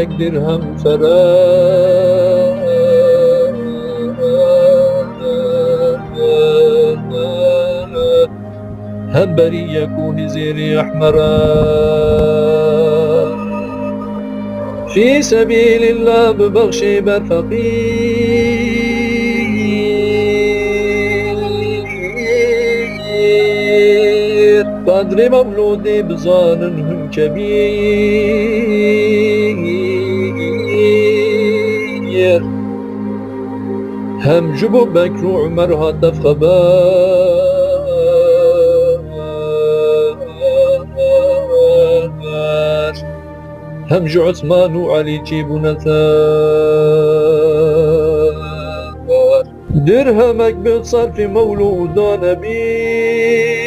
درهم فرار هبري يكون زيري أحمرا في سبيل الله ببغشي برفقير قدر مولودي بظانهم كبير هم جبو بكر وعمر هاتف خبر هم جو عثمان وعلي جيبو نثار درهمك بتصرف مولود نبي